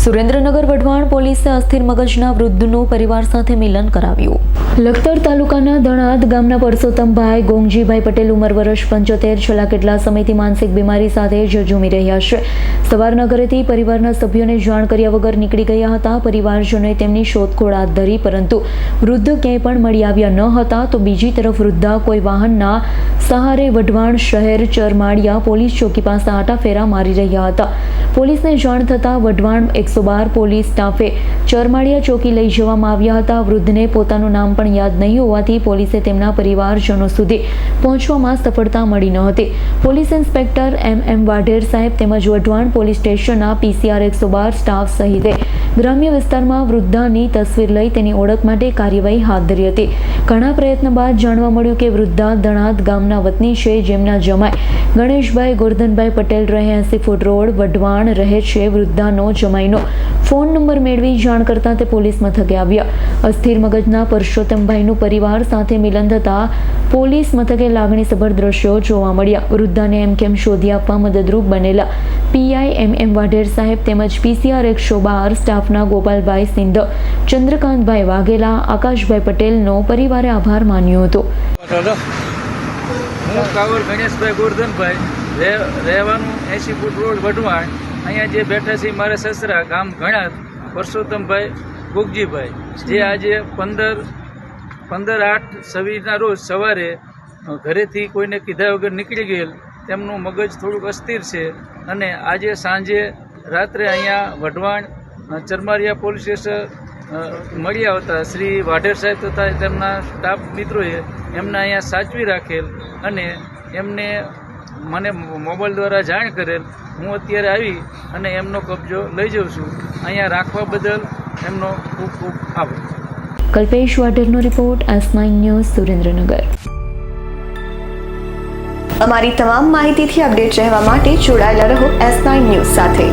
સુરેન્દ્રનગર વઢવાણ પોલીસે અસ્થિર મગજના વૃદ્ધનું પરિવાર સાથે મિલન કરાવ્યું। લખતર તાલુકાના ધણાદ ગામના પરસોત્તમભાઈ ગોંગજીભાઈ પટેલ ઉંમર વર્ષ 75 છેલ્લા કેટલા સમયથી માનસિક બીમારી સાથે ઝઝૂમી રહ્યા છે। સવારના ઘરેથી પરિવારના સભ્યોને જાણ કર્યા વગર નીકળી ગયા હતા। પરિવારજનોએ તેમની શોધખોળ હાથ ધરી, પરંતુ વૃદ્ધ ક્યાંય પણ મળી આવ્યા ન હતા। તો બીજી તરફ વૃદ્ધા કોઈ વાહનના સહારે વઢવાણ શહેર ચરમાળિયા પોલીસ ચોકી પાસે આટાફેરા મારી રહ્યા હતા। પોલીસને જાણ થતાં વઢવાણ 112 પોલીસ સ્ટાફે ચરમાળિયા ચોકી લઈ જવામાં આવ્યા હતા। વૃદ્ધને પોતાનું નામ પણ યાદ નહીં હોવાથી પોલીસે તેમના પરિવારજનો સુધી પહોંચવામાં સફળતા મળી ન હતી। પોલીસ ઇન્સ્પેક્ટર MM વાઢેર સાહેબ તેમજ વઢવાણ પોલીસ સ્ટેશનના PCR 112 સ્ટાફ સહિતે ગ્રામ્ય વિસ્તારમાં વૃદ્ધાની તસવીર લઈ તેની ઓળખ માટે કાર્યવાહી હાથ ધરી હતી। ઘણા પ્રયત્ન બાદ જાણવા મળ્યું કે વૃદ્ધા ધણાદ ગામના વતની છે, જેમના જમાઈ ગણેશભાઈ ગોરધનભાઈ પટેલ રહે 80 ફૂટ રોડ વઢવાણ રહે છે। વૃદ્ધાનો જમાઈનો ફોન નંબર મેળવી જાણ કરતા તે પોલીસ મથકે આવ્યા। અસ્થિર મગજના પરસોત્તમભાઈનું પરિવાર સાથે મિલન થતાં પોલીસ મથકે લાગણીસભર દ્રશ્યો જોવા મળ્યા। વૃદ્ધાને એમ કેમ શોધી આપવા મદદરૂપ બનેલા PI MM વાઢેર સાહેબ તેમજ PCR 112 સ્ટાફના ગોપાલભાઈ સિંધ, ચંદ્રકાંતભાઈ વાઘેલા, આકાશભાઈ પટેલનો પરિવારે આભાર માન્યો હતો। હું કાવર ગણેશભાઈ ગોરધનભાઈ રહેવાનું 80 ફૂટ રોડ વઢવાણ। અહીંયા જે બેઠા છે મારા સસરા ગામ ઘણાદ પરસોત્તમભાઈ ગોગજીભાઈ, જે આજે 15/8/26ના રોજ સવારે ઘરેથી કોઈને કીધા વગર નીકળી ગયેલ। તેમનું મગજ થોડુંક અસ્થિર છે અને આજે સાંજે રાત્રે અહીંયા વઢવાણ ચરમાળિયા પોલીસ સ્ટેશન મળી આવતા શ્રી વાઢેર સાહેબ તથા તેમના સ્ટાફ મિત્રોએ એમને અહીંયા સાચવી રાખેલ અને એમને મને મોબાઈલ દ્વારા જાણ કરેલ। હું અત્યારે આવી અને એમનો કબજો લઈ જાઉં છું। અહીંયા રાખવા બદલ એમનો ખૂબ ખૂબ આભાર। કલ્પેશ વાઢેરનો રિપોર્ટ, S9 ન્યૂઝ, સુરેન્દ્રનગર। અમારી તમામ માહિતીથી અપડેટ રહેવા માટે જોડાયેલા રહો S9 ન્યૂઝ સાથે।